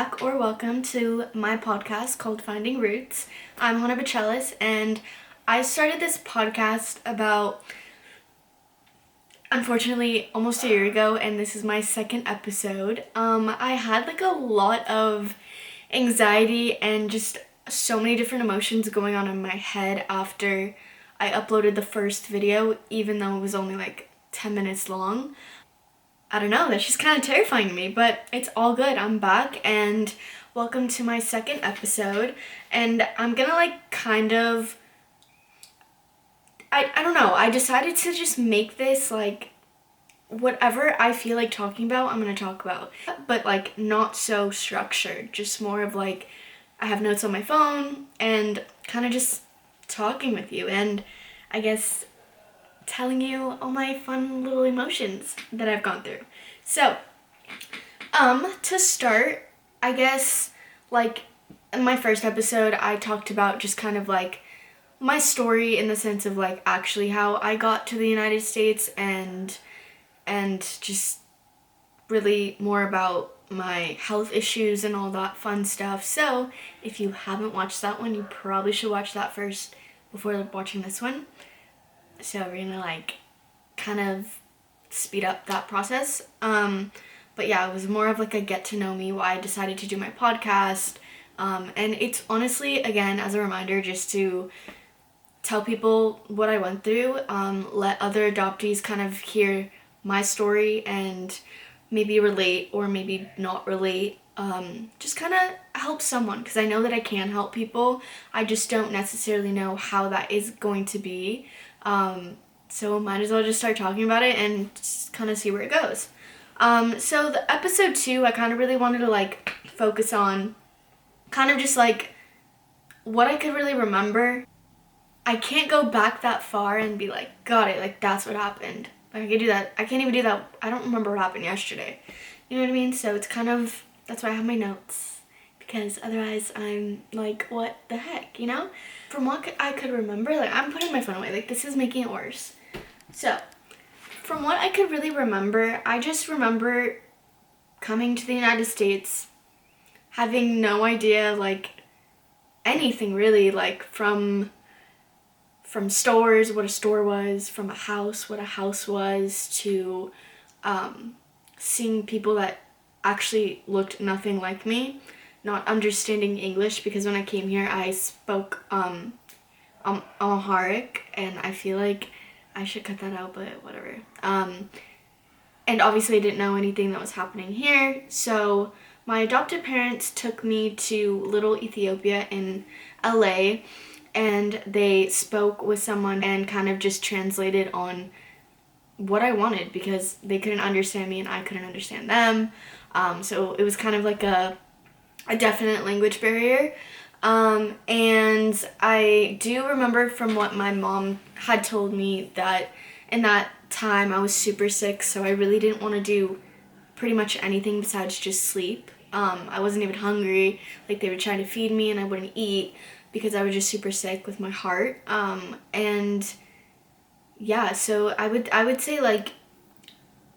back or welcome to my podcast called Finding Roots. I'm Hannah Bachelis, and I started this podcast about, unfortunately, almost a year ago, and this is my second episode. I had a lot of anxiety and just so many different emotions going on in my head after I uploaded the first video, even though it was only 10 minutes long. I don't know, that's just kind of terrifying to me, but it's all good. I'm back, and welcome to my second episode. And I'm gonna I don't know, I decided to just make this whatever I feel like talking about, I'm gonna talk about. But not so structured, just more of I have notes on my phone and kind of just talking with you, and I guess telling you all my fun little emotions that I've gone through. So, to start, I guess, in my first episode, I talked about just kind of my story in the sense of actually how I got to the United States and just really more about my health issues and all that fun stuff. So, if you haven't watched that one, you probably should watch that first before watching this one. So we're gonna kind of speed up that process. But yeah, it was more of a get to know me, why I decided to do my podcast. And it's honestly, again, as a reminder, just to tell people what I went through, let other adoptees kind of hear my story and maybe relate or maybe not relate. Just kind of help someone, because I know that I can help people. I just don't necessarily know how that is going to be. So might as well just start talking about it and just kind of see where it goes. So the episode 2, I kind of really wanted to focus on kind of just what I could really remember. I can't go back that far and be got it, that's what happened. I could do that. I can't even do that. I don't remember what happened yesterday. You know what I mean? So it's kind of, that's why I have my notes, because otherwise I'm what the heck, you know? From what I could remember, I'm putting my phone away, this is making it worse. So, from what I could really remember, I just remember coming to the United States, having no idea, anything really, from stores, what a store was, from a house, what a house was, to seeing people that actually looked nothing like me, not understanding English, because when I came here I spoke Amharic, and I feel like I should cut that out, but whatever. And obviously I didn't know anything that was happening here, so my adopted parents took me to Little Ethiopia in LA, and they spoke with someone and kind of just translated on what I wanted, because they couldn't understand me and I couldn't understand them. So it was kind of a definite language barrier. And I do remember from what my mom had told me that in that time I was super sick, so I really didn't want to do pretty much anything besides just sleep. I wasn't even hungry. They would try to feed me and I wouldn't eat because I was just super sick with my heart. And yeah, so I would say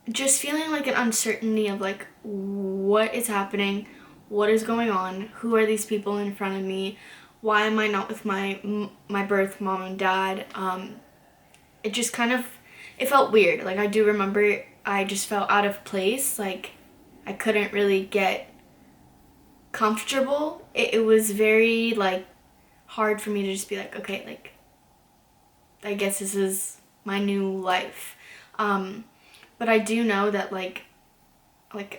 just feeling an uncertainty of what is happening, what is going on, who are these people in front of me, why am I not with my birth mom and dad. It just kind of, it felt weird. I do remember I just felt out of place, I couldn't really get comfortable. It was very hard for me to just be okay, I guess this is my new life. But I do know that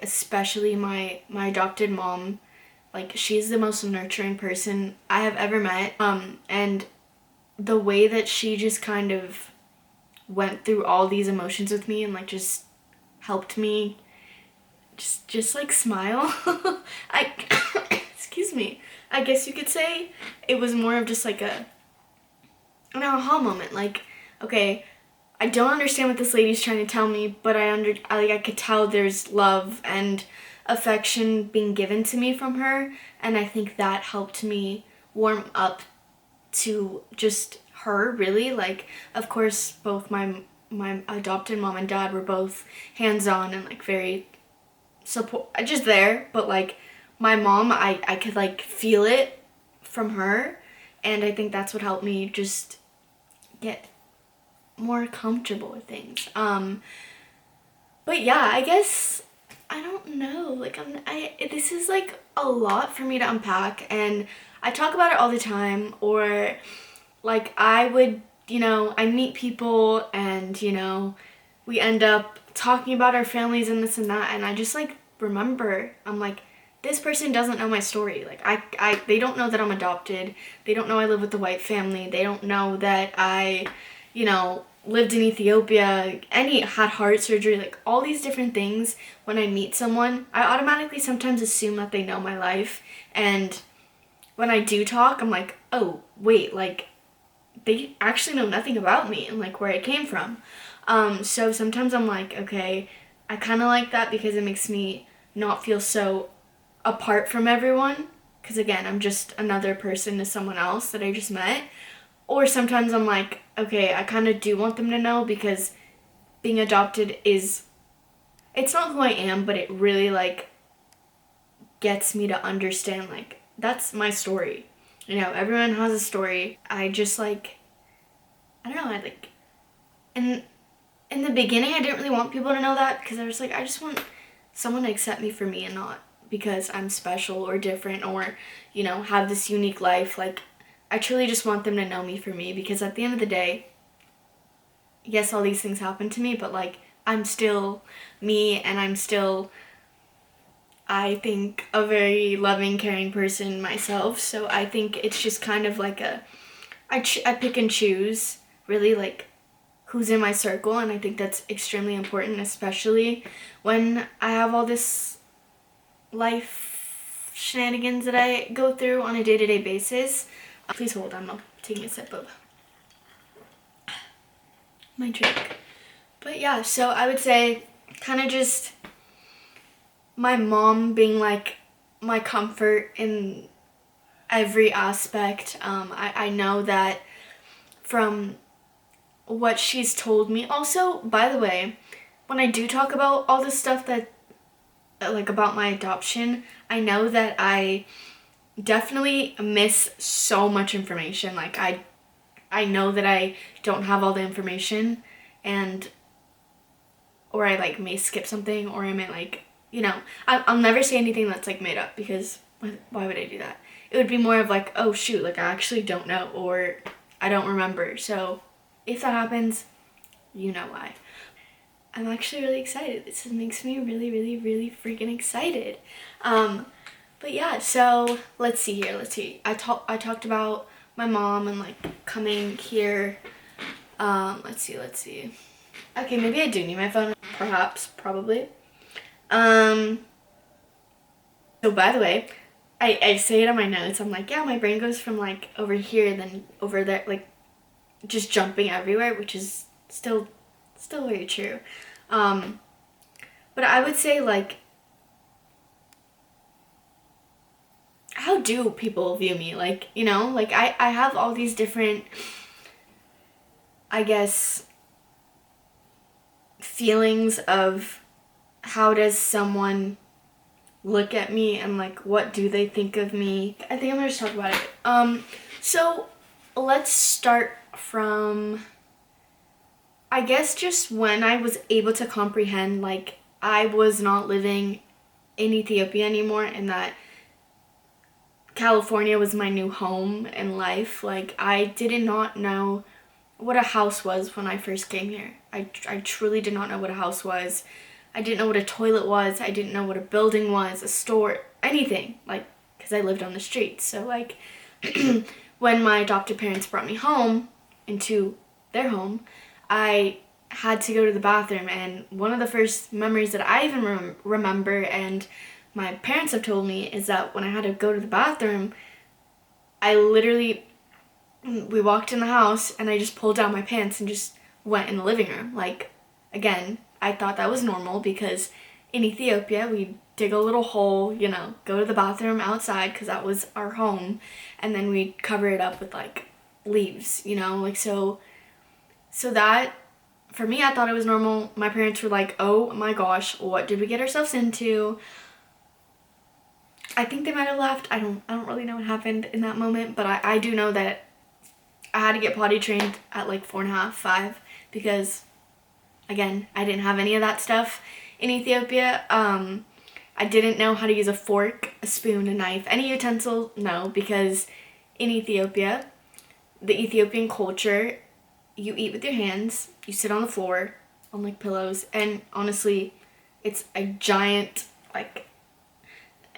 especially my adopted mom, she's the most nurturing person I have ever met. And the way that she just kind of went through all these emotions with me and just helped me just smile. Excuse me. I guess you could say it was more of just an aha moment. Okay, I don't understand what this lady's trying to tell me, but I could tell there's love and affection being given to me from her, and I think that helped me warm up to just her, really. Of course, both my adopted mom and dad were both hands-on and very support, just there, but my mom, I could like feel it from her, and I think that's what helped me just get more comfortable with things. But yeah, I guess I don't know. Like this is like a lot for me to unpack, and I talk about it all the time. Or like I would, I meet people, and we end up talking about our families and this and that, and I just like remember, I'm like, this person doesn't know my story. Like they don't know that I'm adopted. They don't know I live with the white family. They don't know that I, lived in Ethiopia, had heart surgery, like all these different things. When I meet someone, I automatically sometimes assume that they know my life, and when I do talk, I'm like, oh wait, like they actually know nothing about me and like where I came from. So sometimes I'm like, okay, I kind of like that because it makes me not feel so apart from everyone, because again, I'm just another person to someone else that I just met. Or sometimes I'm like, okay, I kind of do want them to know, because being adopted it's not who I am, but it really like gets me to understand, like, that's my story. Everyone has a story. I just like, I don't know, I like, and in the beginning I didn't really want people to know that, because I was like, I just want someone to accept me for me, and not because I'm special or different, or have this unique life. Like, I truly just want them to know me for me, because at the end of the day, yes, all these things happen to me, but like I'm still me, and I'm still, I think, a very loving, caring person myself. So I think it's just kind of like I pick and choose really like who's in my circle, and I think that's extremely important, especially when I have all this life shenanigans that I go through on a day-to-day basis. Please hold, I'm not taking a sip of my drink. But yeah, so I would say kind of just my mom being like my comfort in every aspect. I know that from what she's told me. Also, by the way, when I do talk about all this stuff that like about my adoption, I know that I definitely miss so much information. Like I know that I don't have all the information, and or I like may skip something, or I may like, I'll never say anything that's like made up, because why would I do that? It would be more of like, oh shoot, like I actually don't know, or I don't remember. So if that happens, you know why. I'm actually really excited. This makes me really, really, really freaking excited. But yeah, so let's see here. I talked about my mom and like coming here. Let's see. Okay, maybe I do need my phone. Perhaps, probably. So by the way, I say it on my notes. I'm like, yeah, my brain goes from like over here, then over there, like just jumping everywhere, which is still very true. But I would say, like, how do people view me? Like, like I have all these different, I guess, feelings of how does someone look at me, and like what do they think of me. I think I'm gonna just talk about it. So let's start from, I guess, just when I was able to comprehend, like, I was not living in Ethiopia anymore, and that California was my new home in life. Like, I did not know what a house was when I first came here. I truly did not know what a house was. I didn't know what a toilet was. I didn't know what a building was, a store, anything. Like, because I lived on the streets. So, like, when my adopted parents brought me home, into their home, I had to go to the bathroom. And one of the first memories that I even remember, and my parents have told me, is that when I had to go to the bathroom, we walked in the house, and I just pulled down my pants and just went in the living room. Like, again, I thought that was normal, because in Ethiopia we dig a little hole, go to the bathroom outside, because that was our home, and then we'd cover it up with like leaves, like, so that, for me, I thought it was normal. My parents were like, oh my gosh, what did we get ourselves into? I think they might have laughed. I don't really know what happened in that moment, but I do know that I had to get potty trained at like 4.5, 5, because again, I didn't have any of that stuff in Ethiopia. I didn't know how to use a fork, a spoon, a knife, any utensil, no, because in Ethiopia, the Ethiopian culture, you eat with your hands, you sit on the floor on like pillows, and honestly, it's a giant, like,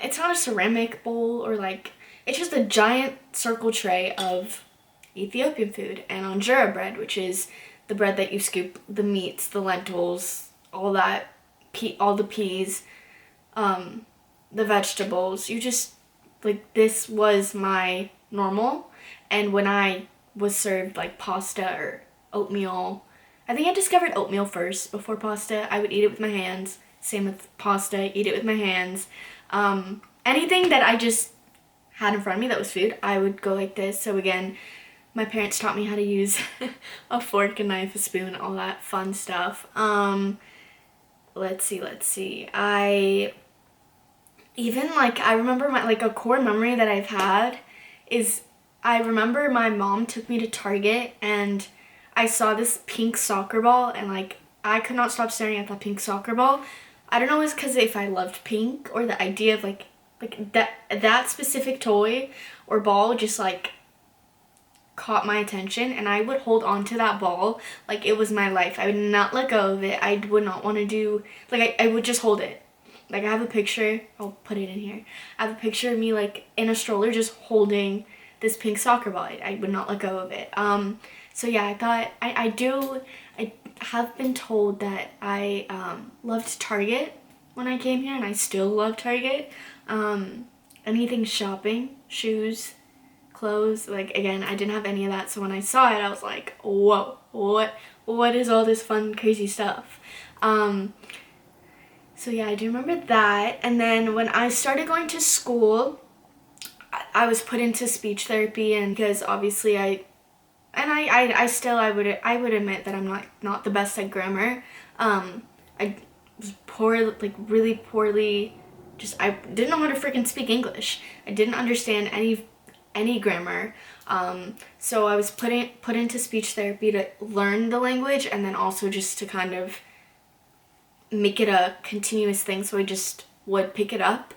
it's not a ceramic bowl or like, it's just a giant circle tray of Ethiopian food and injera bread, which is the bread that you scoop the meats, the lentils, all that, all the peas, the vegetables. You just, like, this was my normal. And when I was served like pasta or oatmeal, I think I discovered oatmeal first before pasta. I would eat it with my hands. Same with pasta, eat it with my hands. Anything that I just had in front of me that was food, I would go like this. So again, my parents taught me how to use a fork, a knife, a spoon, all that fun stuff. Let's see. I remember a core memory that I've had is I remember my mom took me to Target and I saw this pink soccer ball and like I could not stop staring at that pink soccer ball. I don't know if it's because if I loved pink or the idea of like that specific toy or ball just like caught my attention, and I would hold on to that ball like it was my life. I would not let go of it. I would not want to do, like, I would just hold it. Like, I have a picture, I'll put it in here. I have a picture of me like in a stroller just holding this pink soccer ball. I would not let go of it. So yeah, I thought, I have been told that I loved Target when I came here, and I still love Target. Anything shopping, shoes, clothes, like, again, I didn't have any of that, so when I saw it, I was like, whoa, what is all this fun, crazy stuff? So yeah, I do remember that. And then when I started going to school, I was put into speech therapy, and because obviously I would admit that I'm not the best at grammar. I was poor, like really poorly, I didn't know how to freaking speak English. I didn't understand any grammar. So I was put into speech therapy to learn the language, and then also just to kind of make it a continuous thing, so I just would pick it up.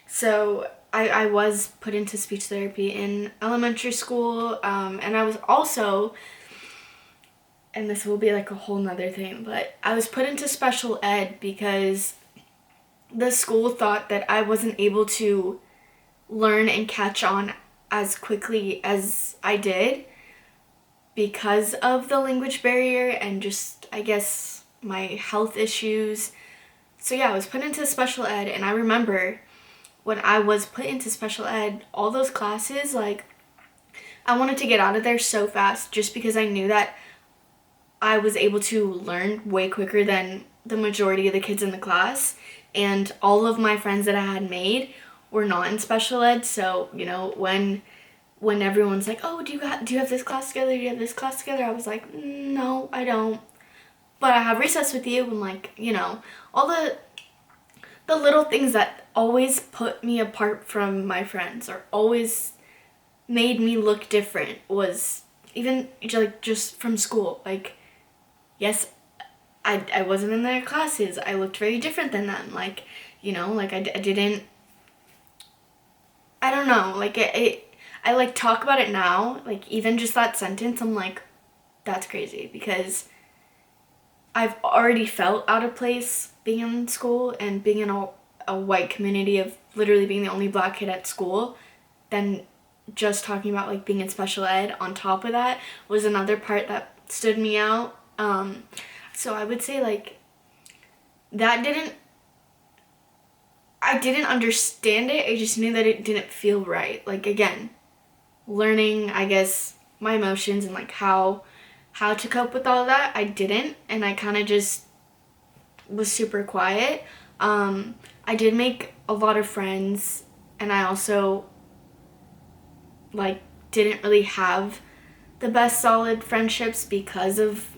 So I was put into speech therapy in elementary school, and I was also, and this will be like a whole nother thing, but I was put into special ed because the school thought that I wasn't able to learn and catch on as quickly as I did because of the language barrier and just, I guess, my health issues. So yeah, I was put into special ed, and I remember when I was put into special ed, all those classes, like, I wanted to get out of there so fast just because I knew that I was able to learn way quicker than the majority of the kids in the class, and all of my friends that I had made were not in special ed. So, you know, when everyone's like, oh, do you have this class together? Do you have this class together? I was like, no, I don't. But I have recess with you, and like, you know, all the little things that always put me apart from my friends or always made me look different was even like just from school. Like, yes, I wasn't in their classes. I looked very different than them. Like, you know, like I didn't, I don't know, like I like talk about it now, like even just that sentence, I'm like, that's crazy, because I've already felt out of place being in school and being in a white community of literally being the only black kid at school. Then just talking about like being in special ed on top of that was another part that stood me out. So I would say like I didn't understand it. I just knew that it didn't feel right. Like, again, learning, I guess, my emotions and like how to cope with all of that, I didn't, and I kind of just was super quiet. I did make a lot of friends, and I also like didn't really have the best solid friendships because of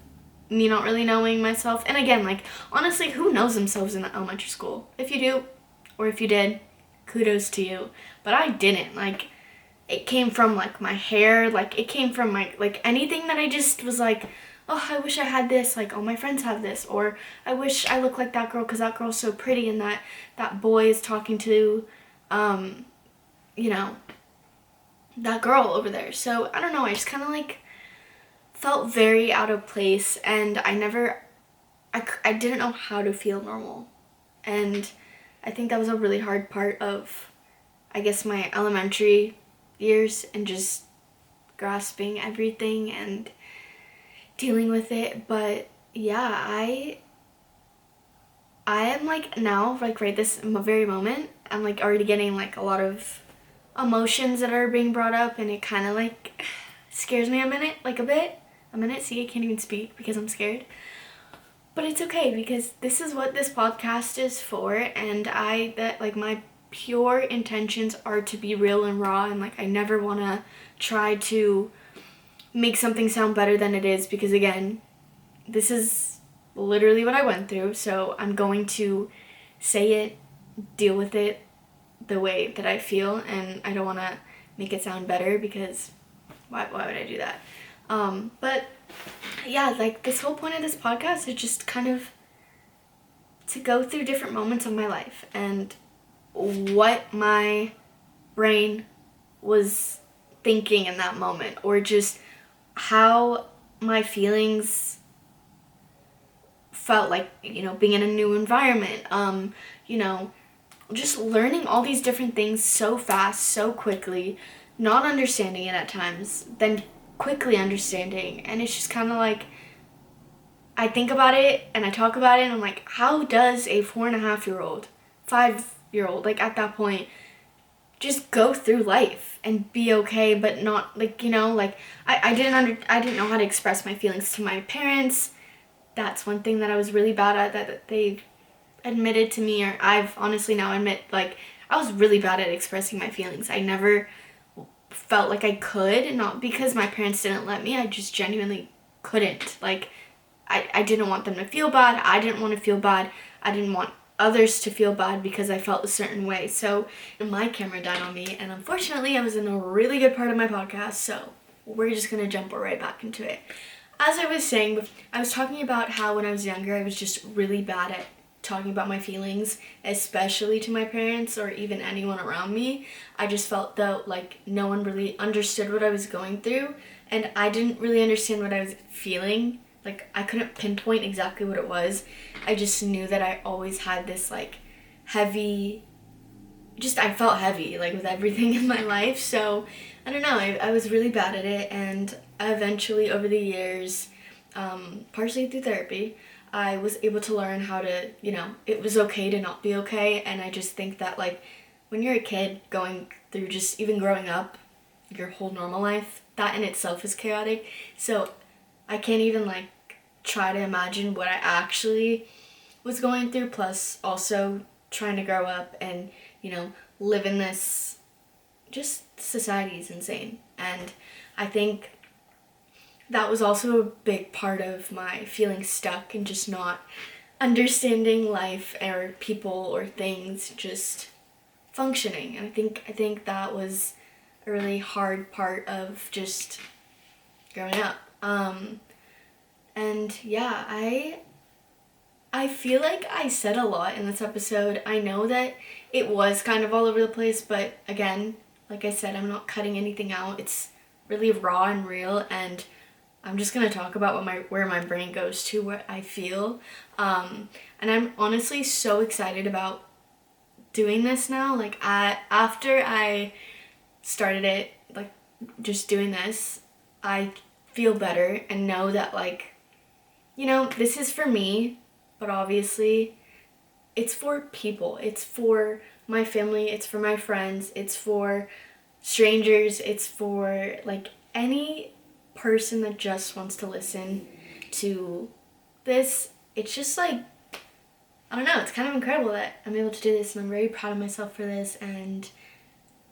me not really knowing myself. And again, like, honestly, who knows themselves in elementary school? If you do, or if you did, kudos to you. But I didn't. Like, it came from like my hair, like it came from my, like anything that I just was like, oh, I wish I had this, like all my friends have this, or I wish I looked like that girl because that girl's so pretty and that boy is talking to, you know, that girl over there. So I don't know, I just kind of like felt very out of place, and I didn't know how to feel normal. And I think that was a really hard part of, I guess, my elementary years, and just grasping everything and dealing with it. But yeah, I am like now, like right this very moment, I'm like already getting like a lot of emotions that are being brought up, and it kind of like scares me a minute, like a minute. See, I can't even speak because I'm scared. But it's okay, because this is what this podcast is for, and my pure intentions are to be real and raw, and like I never want to try to make something sound better than it is, because again, this is literally what I went through, so I'm going to say it, deal with it the way that I feel, and I don't want to make it sound better, because why would I do that? But yeah, like this whole point of this podcast is just kind of to go through different moments of my life and what my brain was thinking in that moment, or just how my feelings felt, like, you know, being in a new environment, you know, just learning all these different things so fast, so quickly, not understanding it at times, then quickly understanding. And it's just kind of like, I think about it and I talk about it and I'm like, how does a 4.5-year-old, 5-year-old, like at that point, just go through life and be okay, but not like, you know, like I didn't know how to express my feelings to my parents. That's one thing that I was really bad at, that they admitted to me, or I've honestly now admit, like I was really bad at expressing my feelings. I never felt like I could, not because my parents didn't let me, I just genuinely couldn't. Like I didn't want them to feel bad, I didn't want to feel bad, I didn't want others to feel bad because I felt a certain way. So my camera died on me, and unfortunately I was in a really good part of my podcast, so we're just gonna jump right back into it. As I was saying, I was talking about how when I was younger I was just really bad at talking about my feelings, especially to my parents or even anyone around me. I just felt that like no one really understood what I was going through, and I didn't really understand what I was feeling. Like I couldn't pinpoint exactly what it was. I just knew that I always had this like heavy, I felt heavy like with everything in my life. So I don't know, I was really bad at it, and eventually over the years, partially through therapy, I was able to learn how to, you know, it was okay to not be okay. And I just think that like when you're a kid going through just even growing up your whole normal life, that in itself is chaotic. So I can't even like try to imagine what I actually was going through, plus also trying to grow up and, you know, live in this, just society is insane. And I think that was also a big part of my feeling stuck and just not understanding life or people or things, just functioning. And I think that was a really hard part of just growing up. And yeah, I feel like I said a lot in this episode. I know that it was kind of all over the place, but again, like I said, I'm not cutting anything out. It's really raw and real, and I'm just gonna talk about where my brain goes to, what I feel. And I'm honestly so excited about doing this now. Like after I started it, like just doing this, I feel better and know that like, you know, this is for me, but obviously it's for people. It's for my family, it's for my friends, it's for strangers, it's for like any person that just wants to listen to this. It's just like, I don't know, it's kind of incredible that I'm able to do this, and I'm very proud of myself for this, and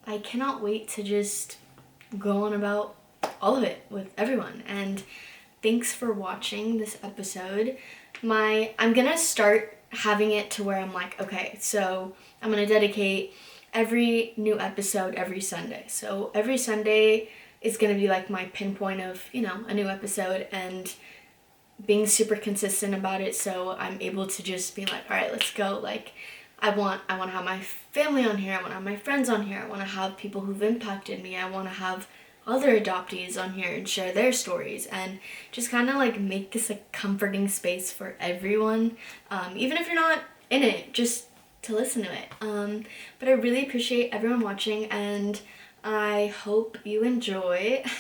I cannot wait to just go on about all of it with everyone. And thanks for watching this episode. I'm gonna start having it to where I'm like, okay, so I'm gonna dedicate every new episode every Sunday. So every Sunday is gonna be like my pinpoint of, you know, a new episode, and being super consistent about it, so I'm able to just be like, all right, let's go. Like, I want to have my family on here. I want to have my friends on here. I want to have people who've impacted me. I want to have other adoptees on here and share their stories, and just kind of like make this a comforting space for everyone, even if you're not in it, just to listen to it. But I really appreciate everyone watching, and I hope you enjoy.